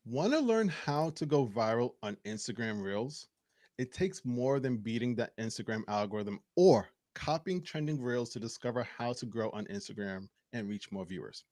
Want to learn how to go viral on Instagram Reels? It takes more than beating the Instagram algorithm or copying trending Reels to discover how to grow on Instagram and reach more viewers.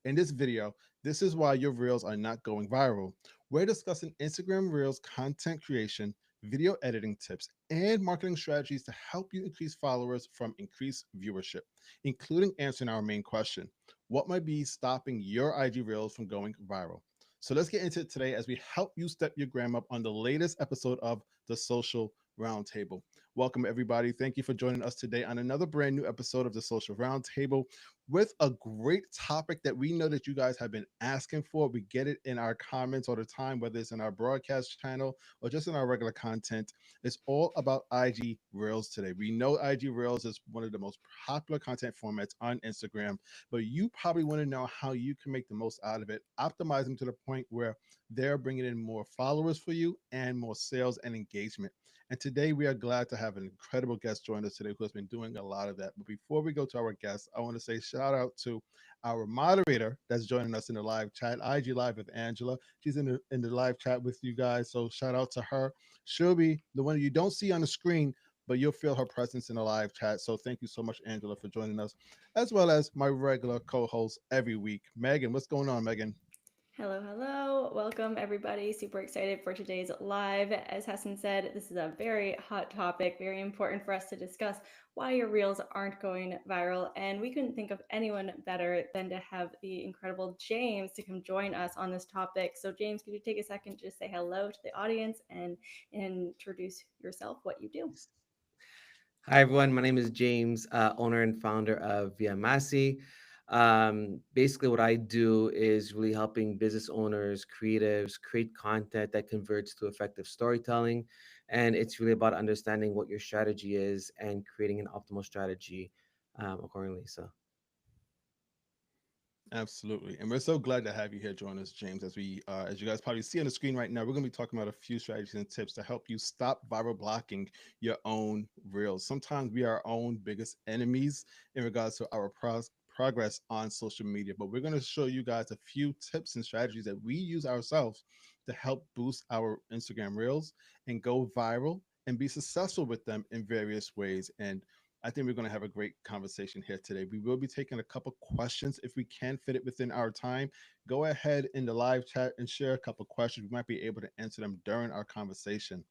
In this video, this is why your Reels are not going viral. We're discussing Instagram Reels content creation, video editing tips, and marketing strategies to help you increase followers from increased viewership, including answering our main question: what might be stopping your IG Reels from going viral? So let's get into it today as we help you step your gram up on the latest episode of the Social Roundtable. Welcome, everybody. Thank you for joining us today on another brand new episode of the Social Roundtable with a great topic that we know that you guys have been asking for. We get it in our comments all the time, whether it's in our broadcast channel or just in our regular content. It's all about IG Reels today. We know IG Reels is one of the most popular content formats on Instagram, but you probably want to know how you can make the most out of it, optimize them to the point where they're bringing in more followers for you and more sales and engagement. And today we are glad to have an incredible guest join us today who has been doing a lot of that. But before we go to our guest, I want to say shout out to our moderator that's joining us in the live chat, IG Live with Angela. She's in the live chat with you guys. So shout out to her. She'll be the one you don't see on the screen, but you'll feel her presence in the live chat. So thank you so much, Angela, for joining us, as well as my regular co-host every week, Megan. What's going on, Megan? Hello, hello. Welcome, everybody. Super excited for today's live. As Hassan said, this is a very hot topic, very important for us to discuss why your reels aren't going viral. And we couldn't think of anyone better than to have the incredible James to come join us on this topic. So, James, could you take a second to just say hello to the audience and introduce yourself, what you do? Hi, everyone. My name is James, owner and founder of Via Masi. Basically, what I do is really helping business owners, creatives create content that converts to effective storytelling. And it's really about understanding what your strategy is and creating an optimal strategy accordingly. So, Absolutely. And we're so glad to have you here join us, James. As you guys probably see on the screen right now, we're going to be talking about a few strategies and tips to help you stop viral blocking your own reels. Sometimes we are our own biggest enemies in regards to our progress on social media, but we're going to show you guys a few tips and strategies that we use ourselves to help boost our Instagram reels and go viral and be successful with them in various ways. And I think we're going to have a great conversation here today. We will be taking a couple questions if we can fit it within our time. Go ahead in the live chat and share a couple questions. We might be able to answer them during our conversation.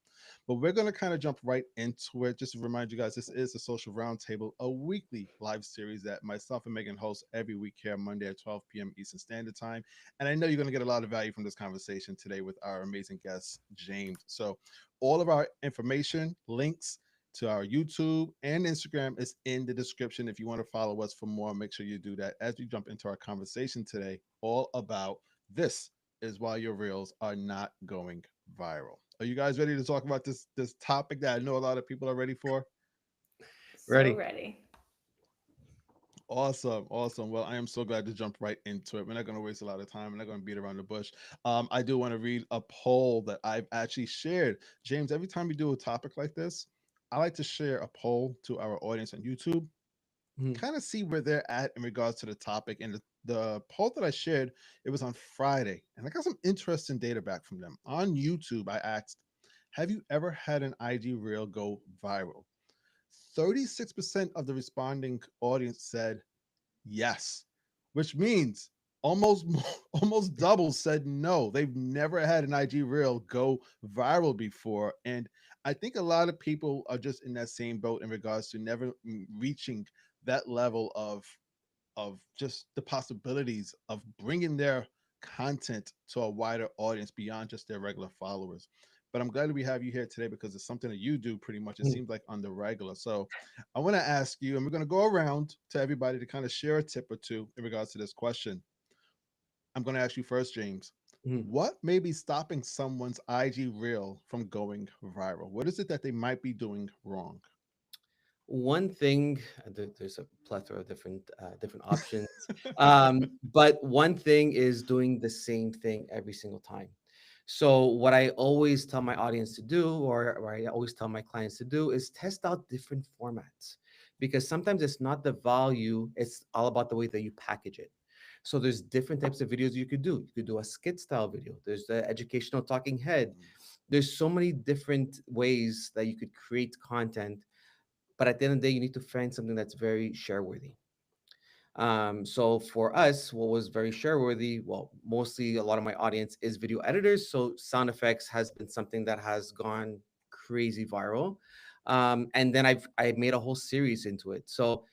But we're going to kind of jump right into it. Just to remind you guys, this is the Social Roundtable, a weekly live series that myself and Megan host every week here Monday at 12 p.m. Eastern Standard Time. And I know you're going to get a lot of value from this conversation today with our amazing guest, James. So all of our information, links, to our YouTube and Instagram is in the description. If you want to follow us for more, make sure you do that as we jump into our conversation today, all about this is why your reels are not going viral. Are you guys ready to talk about this topic that I know a lot of people are ready for? So ready. ready. Awesome, awesome. Well, I am so glad to jump right into it. We're not going to waste a lot of time. We're not going to beat around the bush. I do want to read a poll that I've actually shared. James, every time we do a topic like this, I like to share a poll to our audience on YouTube, Mhm. kind of see where they're at in regards to the topic. And the poll that I shared, it was on Friday, and I got some interesting data back from them. On YouTube, I asked, have you ever had an IG reel go viral? 36% of the responding audience said yes, which means almost almost double said no. They've never had an IG reel go viral before, and I think a lot of people are just in that same boat in regards to never reaching that level of just the possibilities of bringing their content to a wider audience beyond just their regular followers. But I'm glad we have you here today because it's something that you do pretty much, it Mhm. seems like, on the regular. So I want to ask you, and we're going to go around to everybody to kind of share a tip or two in regards to this question. I'm going to ask you first, James. Mhm. What may be stopping someone's IG reel from going viral? What is it that they might be doing wrong? One thing, there's a plethora of different options, but one thing is doing the same thing every single time. So what I always tell my audience to do, or I always tell my clients to do, is test out different formats, because sometimes it's not the value; it's all about the way that you package it. So there's different types of videos you could do. You could do a skit style video. There's the educational talking head. Mm. There's so many different ways that you could create content, but at the end of the day, you need to find something that's very share worthy. So for us, what was very share worthy, well, mostly a lot of my audience is video editors. So sound effects has been something that has gone crazy viral. And then I made a whole series into it. So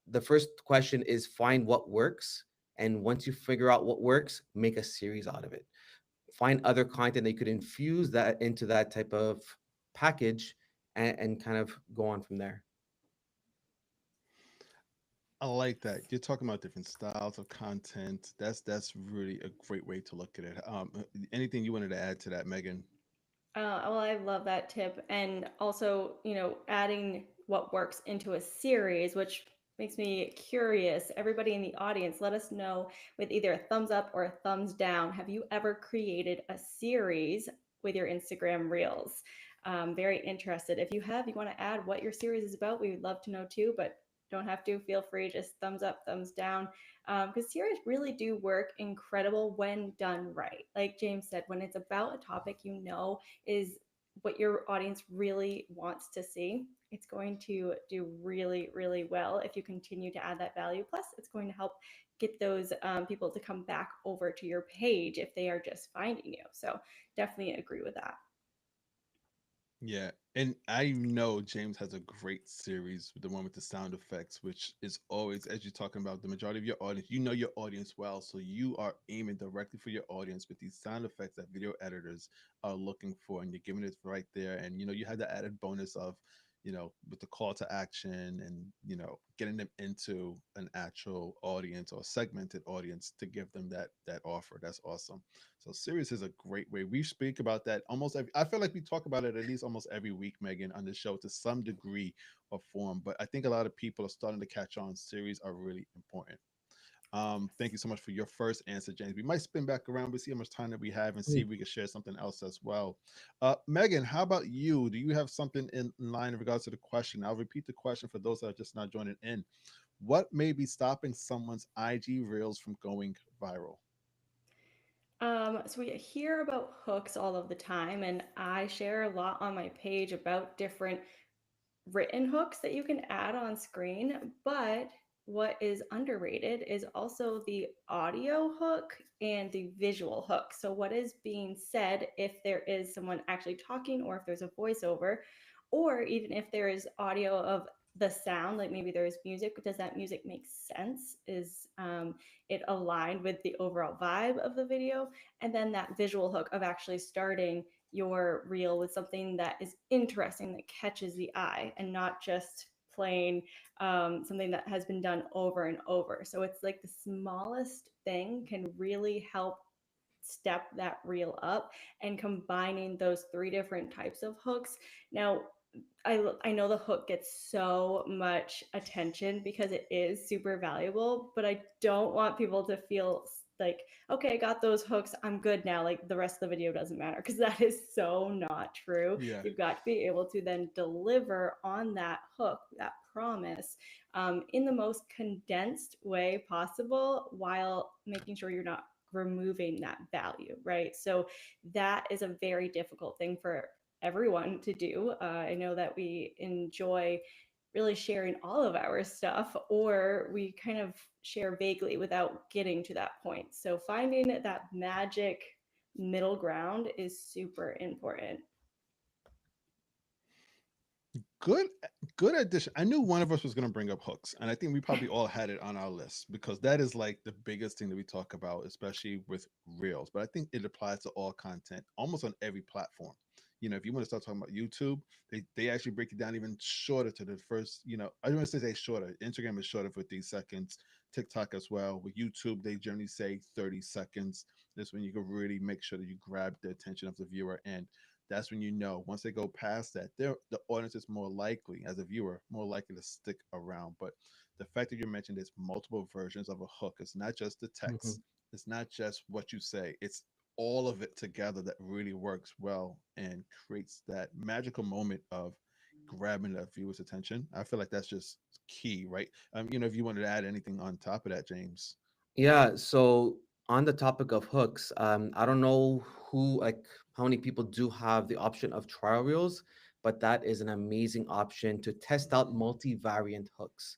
the first question is find what works. And once you figure out what works, make a series out of it. Find other content that you could infuse that into that type of package, and kind of go on from there. I like that. You're talking about different styles of content. That's really a great way to look at it. Anything you wanted to add to that, Megan? Well, I love that tip. And also, adding what works into a series, which makes me curious. Everybody in the audience, let us know with either a thumbs up or a thumbs down. Have you ever created a series with your Instagram Reels? Very interested. If you have, you want to add what your series is about, we would love to know too, but don't have to. Feel free, just thumbs up, thumbs down, because series really do work incredible when done right. Like James said, when it's about a topic is what your audience really wants to see, it's going to do really, really well if you continue to add that value. Plus, it's going to help get those people to come back over to your page if they are just finding you. So, definitely agree with that. Yeah, and I know James has a great series, the one with the sound effects, which is always, as you're talking about, the majority of your audience, you know your audience well, so you are aiming directly for your audience with these sound effects that video editors are looking for, and you're giving it right there. And you had the added bonus of, with the call to action and getting them into an actual audience or segmented audience to give them that offer. That's awesome. So series is a great way. We speak about that almost every, I feel like we talk about it at least almost every week, Megan, on the show to some degree or form. But I think a lot of people are starting to catch on. Series are really important. Thank you so much for your first answer, James. We might spin back around. We see how much time that we have and see if we can share something else as well. Megan, how about you? Do you have something in line in regards to the question? I'll repeat the question for those that are just not joining in. What may be stopping someone's IG reels from going viral? So we hear about hooks all of the time, and I share a lot on my page about different written hooks that you can add on screen, but what is underrated is also the audio hook and the visual hook. So, what is being said if there is someone actually talking, or if there's a voiceover, or even if there is audio of the sound, like maybe there's music, does that music make sense? Is it aligned with the overall vibe of the video? And then that visual hook of actually starting your reel with something that is interesting, that catches the eye, and not just playing something that has been done over and over. So it's like the smallest thing can really help step that reel up, and combining those three different types of hooks. Now, I know the hook gets so much attention because it is super valuable, but I don't want people to feel like, okay, I got those hooks, I'm good now. Like the rest of the video doesn't matter, because that is so not true. Yeah. You've got to be able to then deliver on that hook, that promise, in the most condensed way possible, while making sure you're not removing that value, right? So that is a very difficult thing for everyone to do. I know that we enjoy really sharing all of our stuff, or we kind of share vaguely without getting to that point. So finding that magic middle ground is super important. Good, good addition. I knew one of us was going to bring up hooks, and I think we probably all had it on our list because that is like the biggest thing that we talk about, especially with reels. But I think it applies to all content, almost on every platform. If you want to start talking about YouTube, they actually break it down even shorter to the first. I don't want to say shorter. Instagram is shorter for 3 seconds. TikTok as well. With YouTube, they generally say 30 seconds. That's when you can really make sure that you grab the attention of the viewer, and that's when once they go past that, the audience is more likely, as a viewer, more likely to stick around. But the fact that you mentioned there's multiple versions of a hook, it's not just the Mhm. text, it's not just what you say, it's all of it together that really works well and creates that magical moment of grabbing the viewer's attention. I feel like that's just key, right? If you wanted to add anything on top of that, James. Yeah, so on the topic of hooks, I don't know how many people do have the option of trial reels, but that is an amazing option to test out multi-variant hooks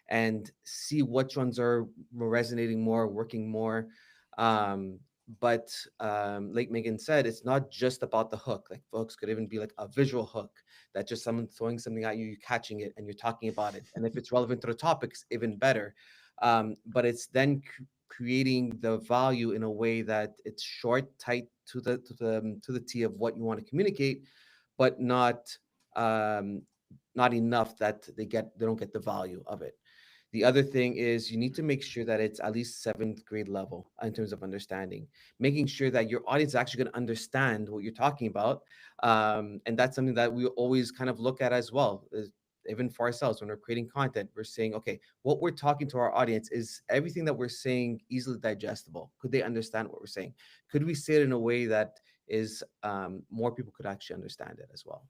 and see which ones are resonating more, working more. Um, but like Megan said, it's not just about the hook. Like hooks could even be like a visual hook that just someone throwing something at you, you're catching it, and you're talking about it. And if it's relevant to the topics, even better. But it's then creating the value in a way that it's short, tight to the T of what you want to communicate, but um, not enough that they don't get the value of it. The other thing is you need to make sure that it's at least seventh grade level in terms of understanding, making sure that your audience is actually going to understand what you're talking about. And that's something that we always kind of look at as well. Even for ourselves, when we're creating content, we're saying, okay, what we're talking to our audience is everything that we're saying easily digestible. Could they understand what we're saying? Could we say it in a way that is more people could actually understand it as well?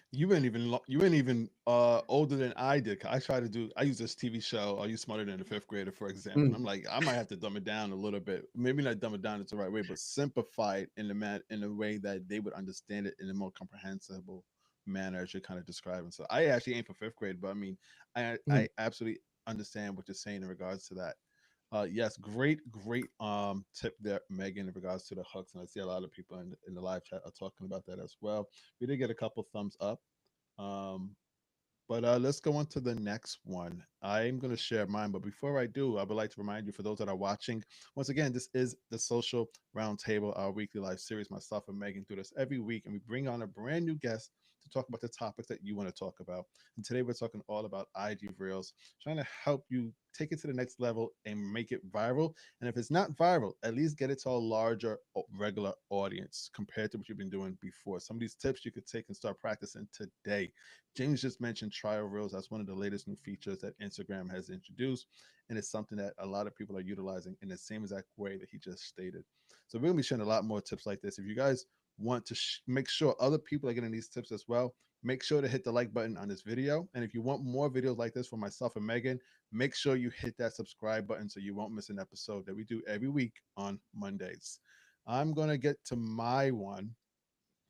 You ain't even older than I did. 'Cause I try to do. I use this TV show. Are You Smarter Than a Fifth Grader, for example? And Mm, I'm like, I might have to dumb it down a little bit. Maybe not dumb it down it's the right way, but simplify it in a way that they would understand it in a more comprehensible manner, as you're kind of describing. So I actually aim for fifth grade, but I mean, I mm, absolutely understand what you're saying in regards to that. Yes, great tip there, Megan, in regards to the hooks, and I see a lot of people in the live chat are talking about that as well. We did get a couple thumbs up. Um, but let's go on to the next one. I'm going to share mine, but before I do, I would like to remind you, for those that are watching, once again, this is the Social Roundtable, our weekly live series. Myself and Megan do this every week, and we bring on a brand new guest to talk about the topics that you want to talk about. And today we're talking all about IG Reels, trying to help you take it to the next level and make it viral. And if it's not viral, at least get it to a larger regular audience compared to what you've been doing before. Some of these tips you could take and start practicing today. James just mentioned trial reels. That's one of the latest new features that Instagram has introduced. And it's something that a lot of people are utilizing in the same exact way that he just stated. So we're going to be sharing a lot more tips like this. If you guys want to make sure other people are getting these tips as well, make sure to hit the like button on this video. And if you want more videos like this from myself and Megan, make sure you hit that subscribe button so you won't miss an episode that we do every week on Mondays. I'm going to get to my one,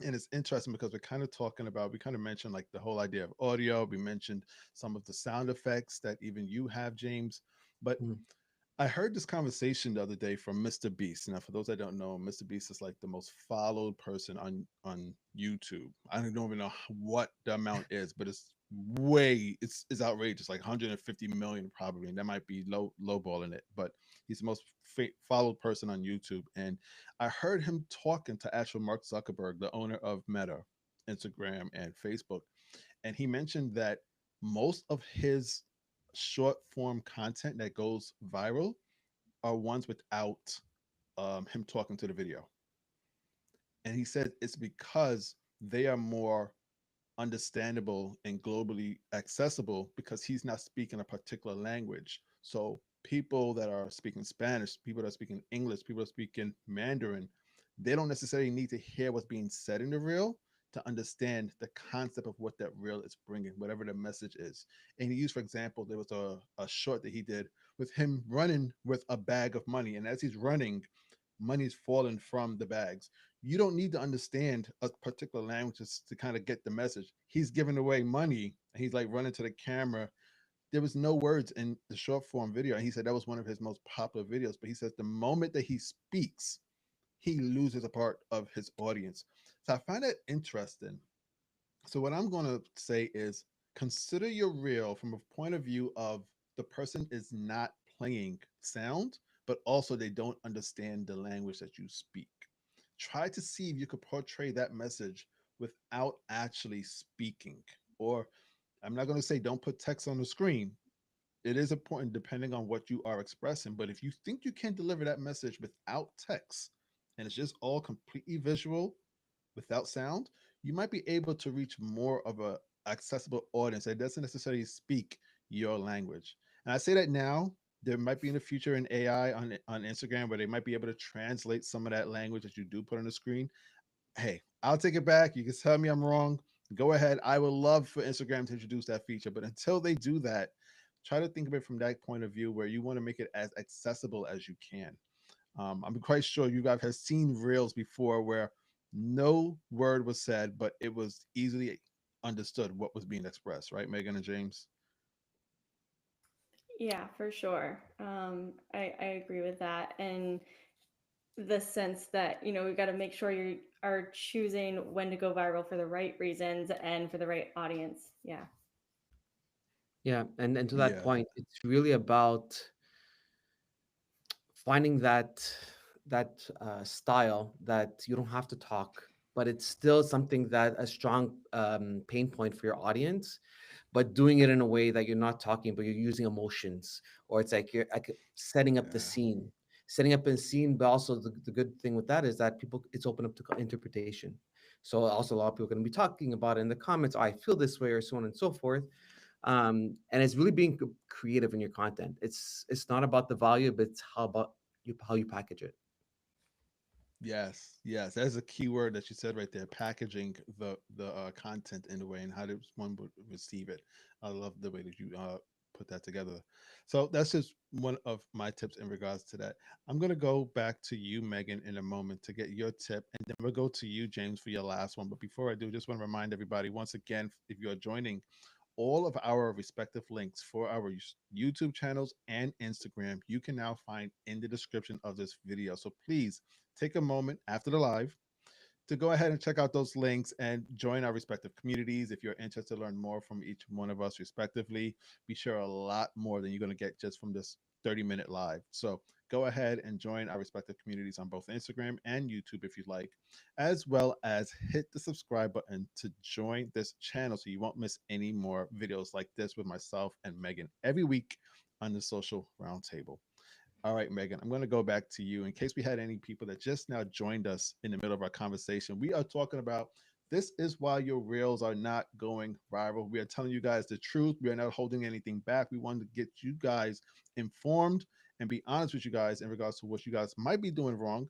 and it's interesting because we're kind of talking about, we kind of mentioned like the whole idea of audio. We mentioned some of the sound effects that even you have, James. But mm, I heard this conversation the other day from Mr. Beast. Now, for those that don't know, Mr. Beast is like the most followed person on YouTube. I don't even know what the amount is, but it's outrageous, like 150 million probably, and that might be lowballing it. But he's the most followed person on YouTube, and I heard him talking to actual Mark Zuckerberg, the owner of Meta, Instagram, and Facebook, and he mentioned that most of his short form content that goes viral are ones without him talking to the video. And he said it's because they are more understandable and globally accessible because he's not speaking a particular language. So people that are speaking Spanish, people that are speaking English, people that are speaking Mandarin, they don't necessarily need to hear what's being said in the reel to understand the concept of what that reel is bringing, whatever the message is. And he used, for example, there was a short that he did with him running with a bag of money. And as he's running, money's falling from the bags. You don't need to understand a particular language to kind of get the message. He's giving away money and he's like running to the camera. There was no words in the short form video. And he said that was one of his most popular videos. But he says the moment that he speaks, he loses a part of his audience. So I find that interesting. So what I'm going to say is consider your reel from a point of view of the person is not playing sound, but also they don't understand the language that you speak. Try to see if you could portray that message without actually speaking. Or I'm not going to say don't put text on the screen. It is important depending on what you are expressing. But if you think you can deliver that message without text and it's just all completely visual, without sound, you might be able to reach more of a accessible audience that doesn't necessarily speak your language. And I say that now, there might be in the future an AI on Instagram where they might be able to translate some of that language that you do put on the screen. Hey, I'll take it back. You can tell me I'm wrong. Go ahead. I would love for Instagram to introduce that feature, but until they do that, try to think of it from that point of view where you want to make it as accessible as you can. I'm quite sure you guys have seen reels before where no word was said, but it was easily understood what was being expressed, right, Megan and James? Yeah, for sure. I agree with that. And the sense that, we've got to make sure you are choosing when to go viral for the right reasons and for the right audience. Yeah. Yeah, and to that Yeah, point, it's really about finding that style that you don't have to talk, but it's still something that a strong pain point for your audience, but doing it in a way that you're not talking, but you're using emotions, or it's like you're like setting up the yeah, scene, setting up a scene. But also the good thing with that is that people it's open up to interpretation. So also a lot of people are going to be talking about it in the comments. "Oh, I feel this way," or so on and so forth. And it's really being creative in your content. It's not about the value, but it's how you package it. yes, yes. That's a key word that you said right there. Packaging the content in a way and how does one would receive it. I love the way that you put that together. So that's just one of my tips in regards to that. I'm gonna go back to you, Megan, in a moment to get your tip, and then we'll go to you, James, for your last one. But before I do, just want to remind everybody once again, if you're joining, all of our respective links for our YouTube channels and Instagram, you can now find in the description of this video. So please take a moment after the live to go ahead and check out those links and join our respective communities. If you're interested to learn more from each one of us respectively, we share a lot more than you're going to get just from this 30-minute live. So go ahead and join our respective communities on both Instagram and YouTube if you'd like, as well as hit the subscribe button to join this channel so you won't miss any more videos like this with myself and Megan every week on the Social Roundtable. All right, Megan, I'm going to go back to you in case we had any people that just now joined us in the middle of our conversation. We are talking about this is why your reels are not going viral. We are telling you guys the truth. We are not holding anything back. We want to get you guys informed and be honest with you guys in regards to what you guys might be doing wrong.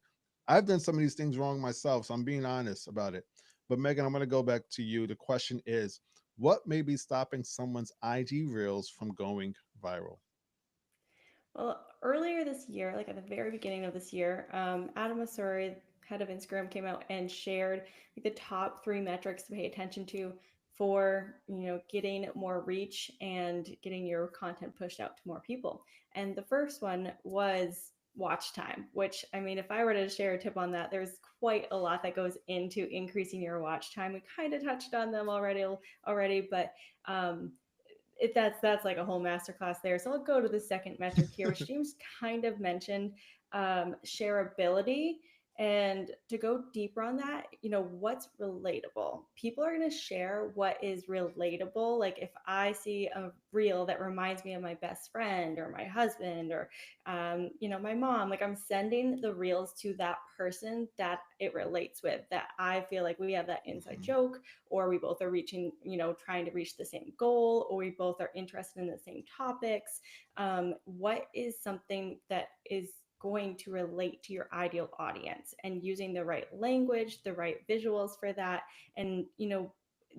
I've done some of these things wrong myself, so I'm being honest about it. But Megan, I'm going to go back to you. The question is, what may be stopping someone's IG reels from going viral? Well, earlier this year, like at the very beginning of this year, Adam Masuri, head of Instagram, came out and shared like the top three metrics to pay attention to for getting more reach and getting your content pushed out to more people. And the first one was watch time, which, I mean, if I were to share a tip on that, there's quite a lot that goes into increasing your watch time. We kind of touched on them already, but um, that's like a whole masterclass there. So I'll go to the second metric here, which James kind of mentioned, shareability. And to go deeper on that, what's relatable? People are going to share what is relatable. Like if I see a reel that reminds me of my best friend or my husband or, my mom, like I'm sending the reels to that person that it relates with, that I feel like we have that inside Mhm. joke, or we both are reaching, trying to reach the same goal, or we both are interested in the same topics. What is something that is going to relate to your ideal audience, and using the right language, the right visuals for that. And,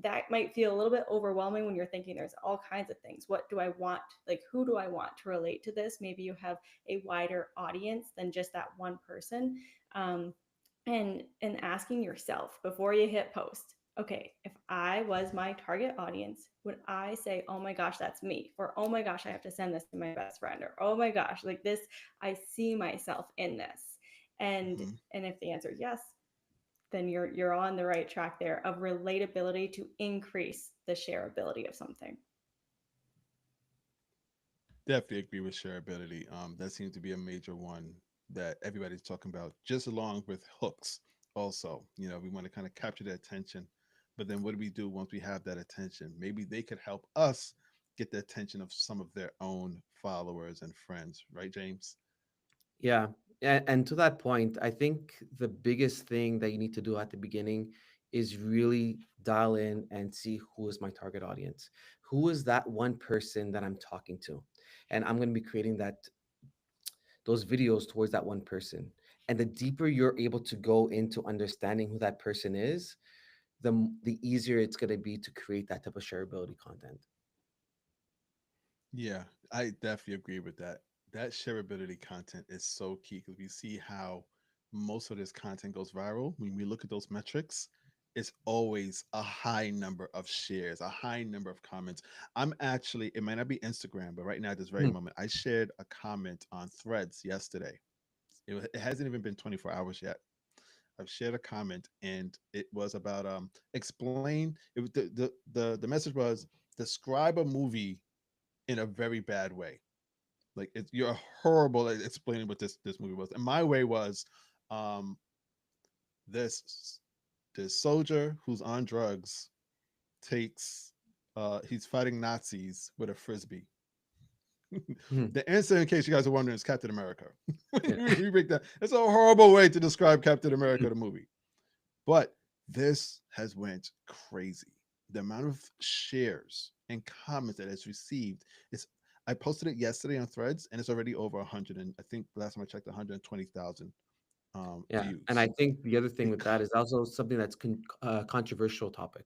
that might feel a little bit overwhelming when you're thinking there's all kinds of things. What do I want? Like, who do I want to relate to this? Maybe you have a wider audience than just that one person. And asking yourself before you hit post, okay, if I was my target audience, would I say, oh my gosh, that's me? Or, oh my gosh, I have to send this to my best friend? Or, oh my gosh, like this, I see myself in this. and Mhm. and if the answer is yes, then you're on the right track there of relatability to increase the shareability of something. Definitely agree with shareability. That seems to be a major one that everybody's talking about, just along with hooks. Also, we want to kind of capture their attention, but then what do we do once we have that attention? Maybe they could help us get the attention of some of their own followers and friends, right, James? Yeah. And to that point, I think the biggest thing that you need to do at the beginning is really dial in and see who is my target audience. Who is that one person that I'm talking to? And I'm going to be creating those videos towards that one person. And the deeper you're able to go into understanding who that person is, the easier it's going to be to create that type of shareability content. Yeah, I definitely agree with that. That shareability content is so key because we see how most of this content goes viral. When we look at those metrics, it's always a high number of shares, a high number of comments. I'm actually, it might not be Instagram, but right now at this very Hmm. moment, I shared a comment on Threads yesterday. It hasn't even been 24 hours yet. I've shared a comment and it was about explain it was the message was describe a movie in a very bad way. Like you're horrible at explaining what this movie was. And my way was um this this soldier who's on drugs takes he's fighting Nazis with a frisbee. Hmm. The answer, in case you guys are wondering, is Captain America. Yeah. We break that. It's a horrible way to describe Captain America the movie. But this has went crazy. The amount of shares and comments that it's received is. I posted it yesterday on Threads, and it's already over 100. And I think last time I checked, 120,000 Yeah, and I views. think the other thing with that is also something that's controversial topic.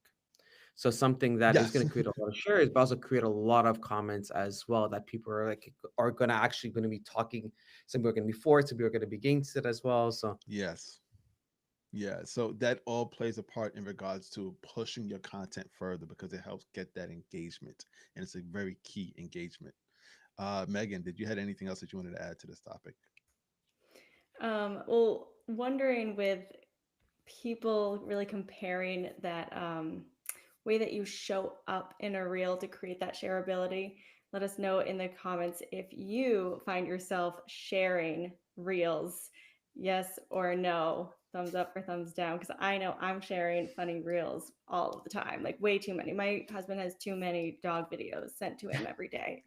So something that is Yes, going to create a lot of shares, but also create a lot of comments as well that people are like are going to actually going to be talking. Some people are going to be for it, some people are going to be against it as well. So yes, yeah. So that all plays a part in regards to pushing your content further because it helps get that engagement, and it's a very key engagement. Megan, did you had anything else that you wanted to add to this topic? Well, wondering with people really comparing that way that you show up in a reel to create that shareability. Let us know in the comments if you find yourself sharing reels, yes or no, thumbs up or thumbs down. Because I know I'm sharing funny reels all of the time, like way too many. My husband has too many dog videos sent to him every day.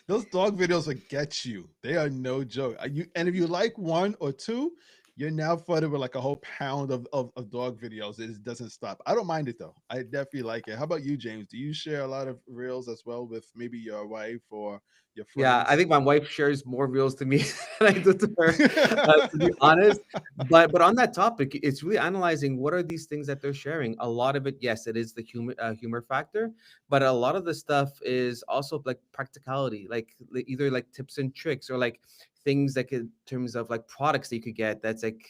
Those dog videos will get you. They are no joke. You and if you like one or two, you're now flooded with like a whole pound of dog videos. It doesn't stop. I don't mind it though. I definitely like it. How about you, James? Do you share a lot of reels as well with maybe your wife or your yeah, I friends? think my wife shares more reels to me than I do to her, to be honest. But on that topic, it's really analyzing what are these things that they're sharing. A lot of it, yes, it is the humor factor, but a lot of the stuff is also like practicality, like either like tips and tricks or like things like in terms of like products that you could get that's like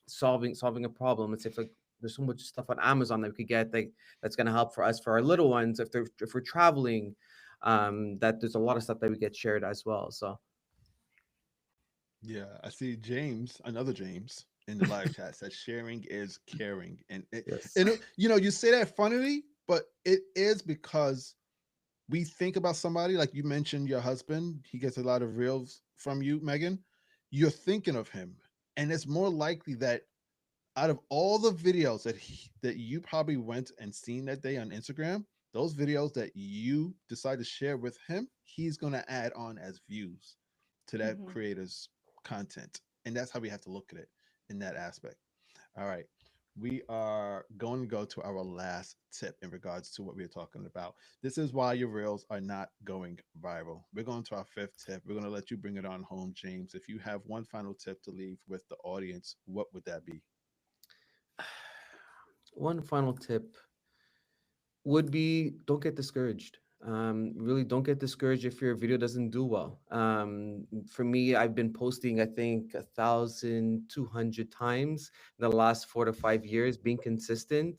solving a problem. It's like there's so much stuff on Amazon that we could get like that's gonna help for us for our little ones if we're traveling, that there's a lot of stuff that we get shared as well. So Yeah, I see James, another James in the live chat says sharing is caring. yes. And you say that funnily, but it is because we think about somebody like you mentioned your husband, he gets a lot of reels from you, Megan. You're thinking of him. And it's more likely that out of all the videos that you probably went and seen that day on Instagram, those videos that you decide to share with him, he's going to add on as views to that Mhm. creator's content. And that's how we have to look at it in that aspect. All right. We are going to go to our last tip in regards to what we are talking about. This is why your reels are not going viral. We're going to our fifth tip. We're going to let you bring it on home, James. If you have one final tip to leave with the audience, what would that be? One final tip would be don't get discouraged. Really don't get discouraged if your video doesn't do well. For me, I've been posting, I think, 1,200 times in the last 4 to 5 years, being consistent,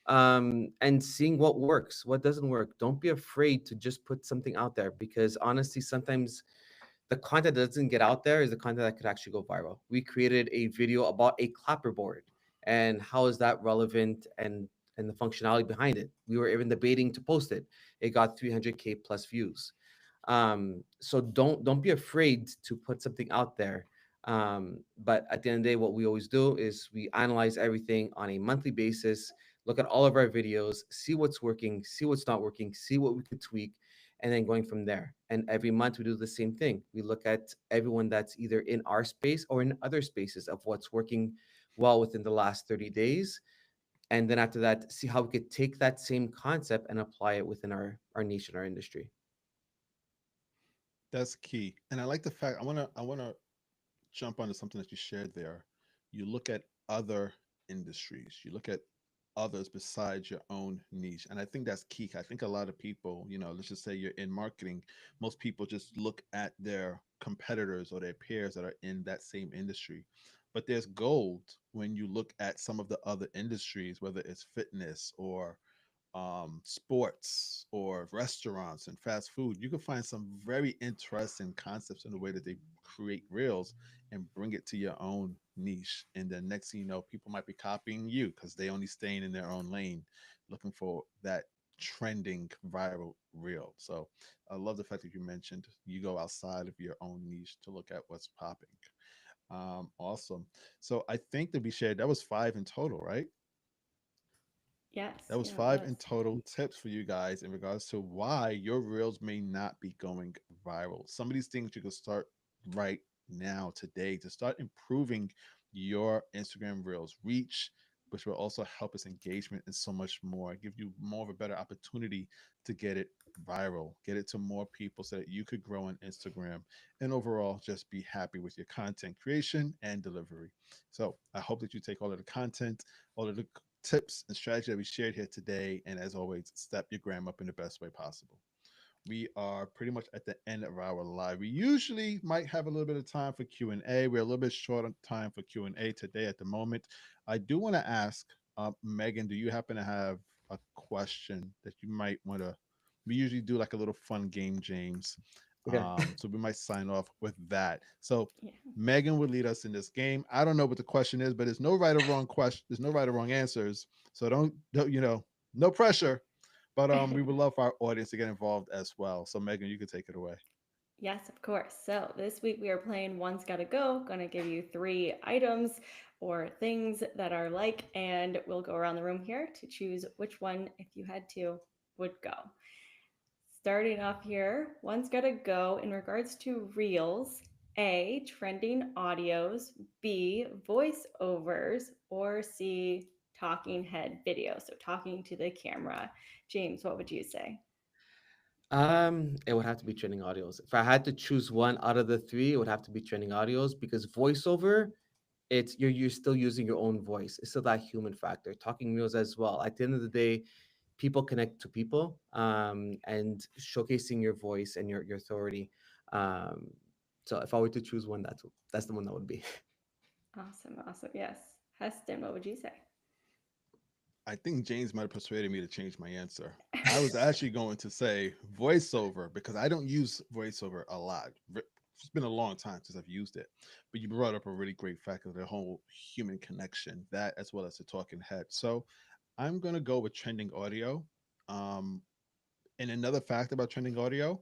and seeing what works, what doesn't work. Don't be afraid to just put something out there because honestly, sometimes the content that doesn't get out there is the content that could actually go viral. We created a video about a clapperboard and how is that relevant and the functionality behind it. We were even debating to post it. It got 300K plus views. So don't be afraid to put something out there. But at the end of the day, what we always do is we analyze everything on a monthly basis, look at all of our videos, see what's working, see what's not working, see what we could tweak, and then going from there. And every month we do the same thing. We look at everyone that's either in our space or in other spaces of what's working well within the last 30 days. And then after that, see how we could take that same concept and apply it within our niche and our industry. That's key. And I like the fact I want to jump onto something that you shared there. You look at other industries. You look at others besides your own niche. And I think that's key. I think a lot of people, let's just say you're in marketing, most people just look at their competitors or their peers that are in that same industry. But there's gold when you look at some of the other industries, whether it's fitness or sports or restaurants and fast food. You can find some very interesting concepts in the way that they create reels and bring it to your own niche. And then next thing you know, people might be copying you because they only staying in their own lane, looking for that trending viral reel. So I love the fact that you mentioned you go outside of your own niche to look at what's popping. Awesome. So I think that we shared that was five in total, right? Yes, That was yeah, it five was. in total tips for you guys in regards to why your reels may not be going viral. Some of these things you can start right now, today, to start improving your Instagram reels reach, which will also help us engagement and so much more. Give you more of a better opportunity to get it viral, get it to more people so that you could grow on Instagram and overall just be happy with your content creation and delivery. So I hope that you take all of the content, all of the tips and strategy that we shared here today. And as always, step your gram up in the best way possible. We are pretty much at the end of our live. We usually might have a little bit of time for Q&A. We're a little bit short on time for Q&A today at the moment. I do want to ask, Megan, do you happen to have a question that you might want to? We usually do like a little fun game, James. Okay. So we might sign off with that. So Yeah. Megan would lead us in this game. I don't know what the question is, but there's no right or wrong question. There's no right or wrong answers. So don't no pressure. But we would love for our audience to get involved as well. So Megan, you can take it away. Yes, of course. So this week we are playing One's Gotta Go. Gonna give you three items or things that are like, and we'll go around the room here to choose which one, if you had to, would go. Starting off here, One's Gotta Go in regards to reels. A, trending audios. B, voiceovers. Or C, talking head video. So talking to the camera. James, what would you say? It would have to be trending audios. If I had to choose one out of the three, it would have to be trending audios because voiceover, it's you're still using your own voice. It's still that human factor. Talking reels as well. At the end of the day, people connect to people, and showcasing your voice and your authority. Um, so if I were to choose one, that's the one that would be. Awesome, awesome. Yes. Heston, what would you say? I think James might have persuaded me to change my answer. I was actually going to say voiceover because I don't use voiceover a lot. It's been a long time since I've used it. But you brought up a really great fact of the whole human connection, that as well as the talking head. So I'm going to go with trending audio. Um, and another fact about trending audio,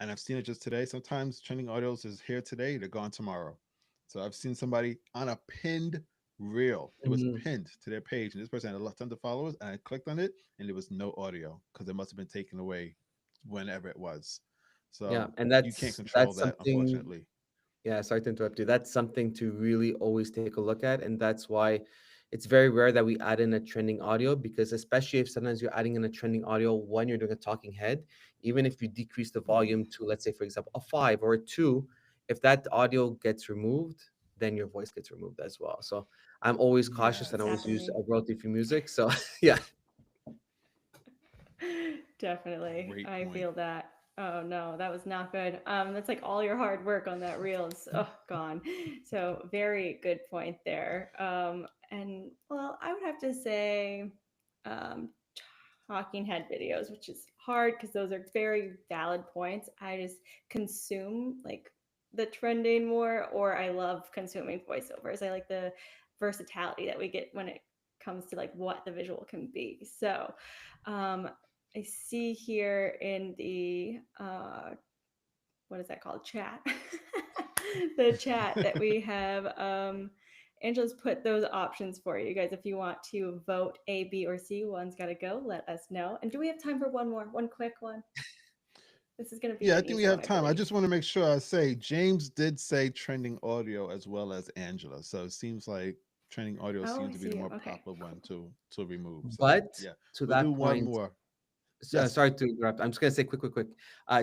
and I've seen it just today. Sometimes trending audios is here today, they're gone tomorrow. So I've seen somebody on a pinned reel. It was Mhm. pinned to their page, and this person had a ton of followers, and I clicked on it, and there was no audio because it must have been taken away whenever it was. Yeah, So and you can't control that's that, something. unfortunately. Yeah, sorry to interrupt you. That's something to really always take a look at. And that's why it's very rare that we add in a trending audio because, especially if sometimes you're adding in a trending audio when you're doing a talking head, even if you decrease the volume to, let's say, for example, a five or a two, if that audio gets removed, then your voice gets removed as well. So I'm always cautious and Yes, always use Definitely. a royalty free music. So, yeah. Definitely. great I point. feel that. Oh no, that was not good. That's like all your hard work on that reel is gone. So very good point there. And well, I would have to say um talking head videos, which is hard because those are very valid points. I just consume like the trending more, or I love consuming voiceovers. I like the versatility that we get when it comes to like what the visual can be. So um, I see here in the what is that called? Chat. The chat that we have. Angela's put those options for you guys. If you want to vote A, B, or C, one's got to go. Let us know. And do we have time for one more? One quick one. This is going to be Yeah, I an think we easy have one, I time. I believe. just want to make sure I say James did say trending audio as well as Angela. So it seems like trending audio Oh, seems I to be the see. more Okay. popular one to remove. So But yeah, to we'll do that one point, more. Yes. sorry to interrupt. I'm just gonna say quick.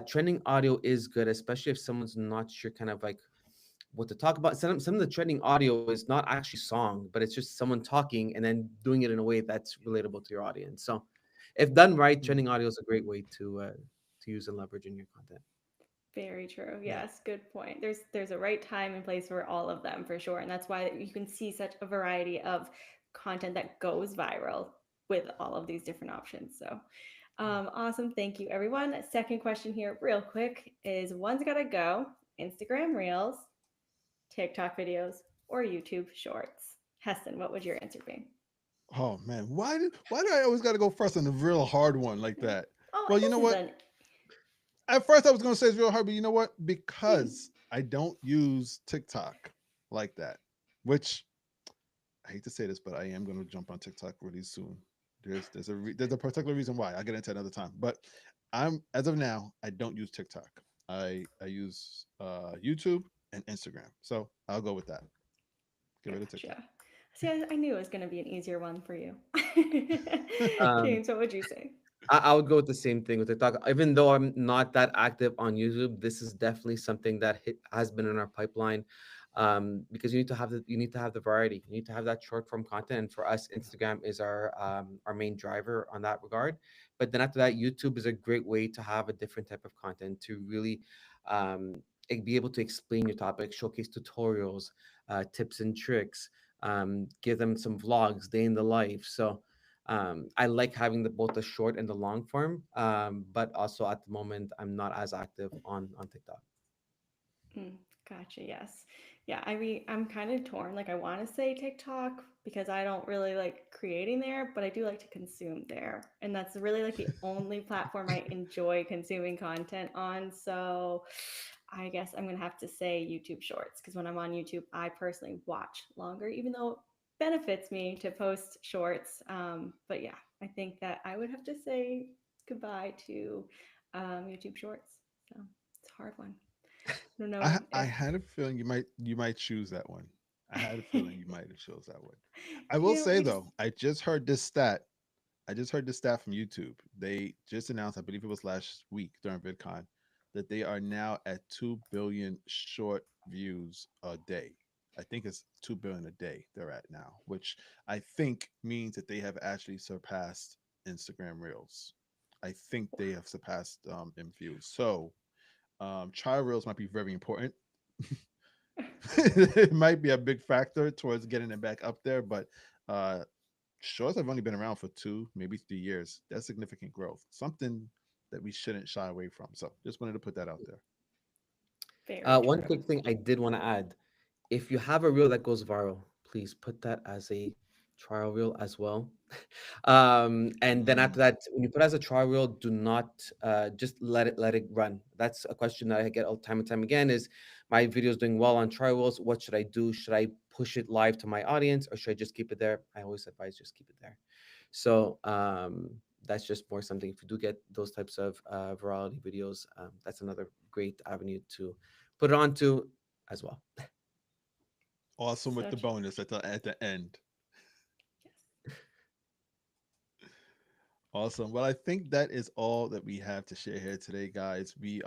Trending audio is good, especially if someone's not sure, kind of like what to talk about. Some of the trending audio is not actually song, but it's just someone talking and then doing it in a way that's relatable to your audience. So, if done right, Mm, trending audio is a great way to use and leverage in your content. Very true. yeah. Yes, good point. There's a right time and place for all of them for sure, and that's why you can see such a variety of content that goes viral with all of these different options. So, awesome. Thank you, everyone. Second question here, real quick, is one's gotta go: Instagram Reels, TikTok videos, or YouTube Shorts. Heston, what would your answer be? Oh man, why do I always got to go first on the real hard one like that? Oh, Well, you know this is what? an At first, I was gonna say it's real hard, but you know what? Because I don't use TikTok like that, which I hate to say this, but I am gonna jump on TikTok really soon. There's a particular reason why. I'll get into another time, but I'm as of now I don't use TikTok. I use YouTube and Instagram, so I'll go with that. Get rid of TikTok. gotcha. See, I knew it was going to be an easier one for you. Um, James, what would you say? I would go with the same thing with TikTok. Even though I'm not that active on YouTube, this is definitely something that has been in our pipeline, because you need to have the variety. You need to have that short form content. And for us, Instagram is our main driver on that regard. But then after that, YouTube is a great way to have a different type of content to really um, be able to explain your topic, showcase tutorials, tips and tricks, give them some vlogs, day in the life. So I like having both the short and the long form, but also at the moment I'm not as active on TikTok. Mm, gotcha. Yes. Yeah. I mean, I'm kind of torn. Like, I want to say TikTok because I don't really like creating there, but I do like to consume there. And that's really like the only platform I enjoy consuming content on. So I guess I'm going to have to say YouTube Shorts because when I'm on YouTube, I personally watch longer, even though it benefits me to post shorts. But yeah, I think that I would have to say goodbye to YouTube Shorts. So it's a hard one. I don't know I if had a feeling you might choose that one. I had a feeling you might have chose that one. I will can't say we just though, I just heard this stat. I just heard this stat from YouTube. They just announced, I believe it was last week during VidCon, that they are now at 2 billion short views a day. I think it's 2 billion a day they're at now, which I think means that they have actually surpassed Instagram Reels. I think they have surpassed in views. So trial reels might be very important. It might be a big factor towards getting it back up there, but uh, shorts have only been around for 2, maybe 3 years. That's significant growth. Something that we shouldn't shy away from. So just wanted to put that out there. very One true. quick thing I did want to add: if you have a reel that goes viral, please put that as a trial reel as well. And then after Mm. that, when you put it as a trial reel, do not just let it run. That's a question that I get all time and time again: is my video is doing well on trial reels? What should I do? Should I push it live to my audience, or should I just keep it there? I always advise just keep it there. So that's just more something. If you do get those types of virality videos, that's another great avenue to put it onto as well. Awesome with the Such bonus at the end. yes. Awesome. Well, I think that is all that we have to share here today, guys. We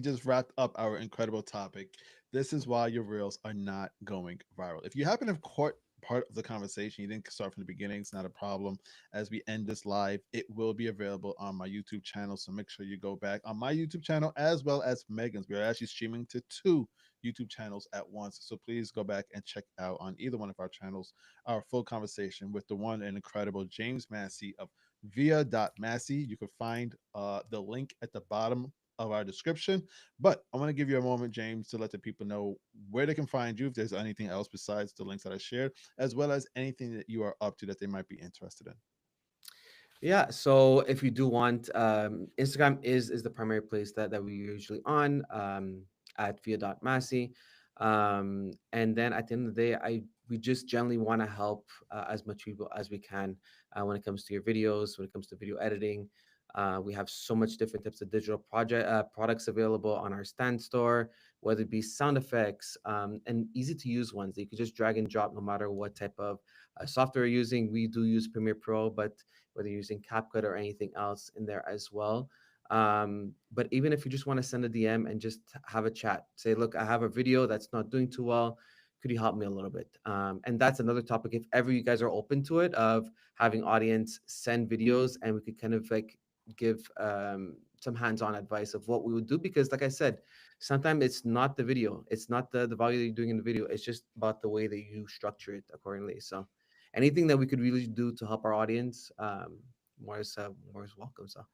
just wrapped up our incredible topic. This is why your reels are not going viral. If you happen to have caught part of the conversation, you didn't start from the beginning, it's not a problem. As we end this live, it will be available on my YouTube channel. So make sure you go back on my YouTube channel as well as Megan's. We are actually streaming to two YouTube channels at once. So please go back and check out on either one of our channels our full conversation with the one and incredible James Massey of via.massey. You can find the link at the bottom of our description. But I want to give you a moment, James, to let the people know where they can find you, if there's anything else besides the links that I shared, as well as anything that you are up to that they might be interested in. Yeah, so if you do want, Instagram is the primary place that we're usually on, at via.massey. And then at the end of the day, I we just generally want to help as much people as we can when it comes to your videos, when it comes to video editing. We have so much different types of digital products available on our stand store, whether it be sound effects, and easy to use ones that you can just drag and drop no matter what type of software you're using. We do use Premiere Pro, but whether you're using CapCut or anything else in there as well. But even if you just want to send a DM and just have a chat, say, look, I have a video that's not doing too well. Could you help me a little bit? And that's another topic. If ever you guys are open to it, of having audience send videos, and we could kind of like give some hands-on advice of what we would do, because like I said, sometimes it's not the video, it's not the value that you're doing in the video, it's just about the way that you structure it accordingly. So anything that we could really do to help our audience, more is welcome. So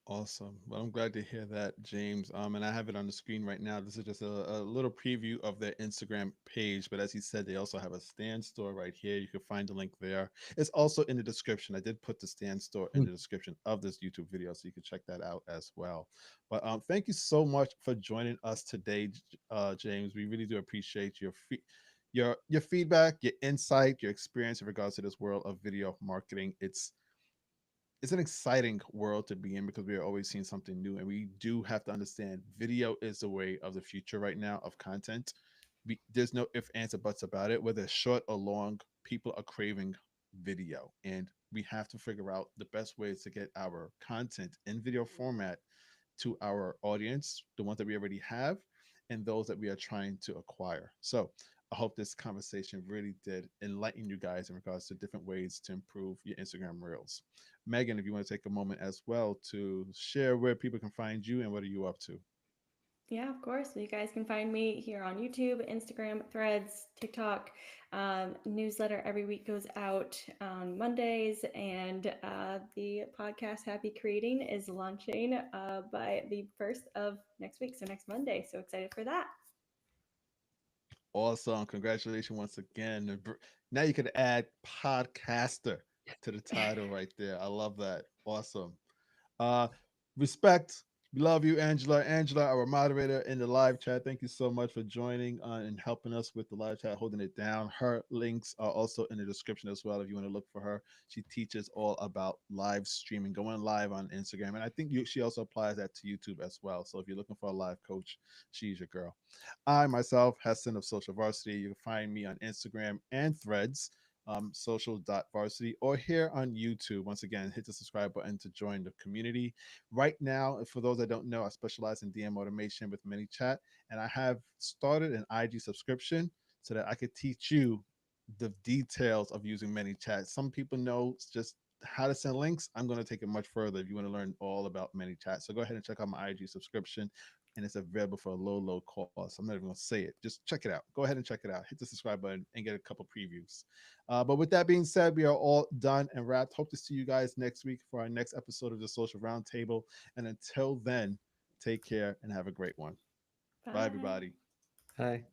Awesome. Well, I'm glad to hear that, James. And I have it on the screen right now. This is just a little preview of their Instagram page. But as he said, they also have a stand store right here. You can find the link there. It's also in the description. I did put the stand store in mm, the description of this YouTube video, so you can check that out as well. But thank you so much for joining us today, James. We really do appreciate your feedback, your insight, your experience in regards to this world of video marketing. It's an exciting world to be in because we are always seeing something new, and we do have to understand video is the way of the future right now of content. There's no ifs, ands, or buts about it. Whether it's short or long, people are craving video, and we have to figure out the best ways to get our content in video format to our audience, the ones that we already have, and those that we are trying to acquire. So I hope this conversation really did enlighten you guys in regards to different ways to improve your Instagram reels. Megan, if you want to take a moment as well to share where people can find you and what are you up to? Yeah, of course. So you guys can find me here on YouTube, Instagram, Threads, TikTok. Newsletter every week goes out on Mondays, and the podcast Happy Creating is launching by the first of next week, so next Monday. So excited for that. Awesome. Congratulations once again. Now you could add podcaster to the title right there. I love that. Awesome. Uh, Respect. Love you, Angela. Angela, our moderator in the live chat. Thank you so much for joining and helping us with the live chat, holding it down. Her links are also in the description as well if you want to look for her. She teaches all about live streaming, going live on Instagram. And I think she also applies that to YouTube as well. So if you're looking for a live coach, she's your girl. I myself, Hassan of Social Varsity. You can find me on Instagram and Threads, social.varsity, or here on YouTube. Once again, hit the subscribe button to join the community. Right now, for those that don't know, I specialize in DM automation with ManyChat, and I have started an IG subscription so that I could teach you the details of using ManyChat. Some people know just how to send links. I'm going to take it much further if you want to learn all about ManyChat. So go ahead and check out my IG subscription, and it's available for a low, low cost. I'm not even going to say it. Just check it out. Go ahead and check it out. Hit the subscribe button and get a couple previews. But with that being said, we are all done and wrapped. Hope to see you guys next week for our next episode of the Social Roundtable. And until then, take care and have a great one. Bye, Bye. everybody. hi.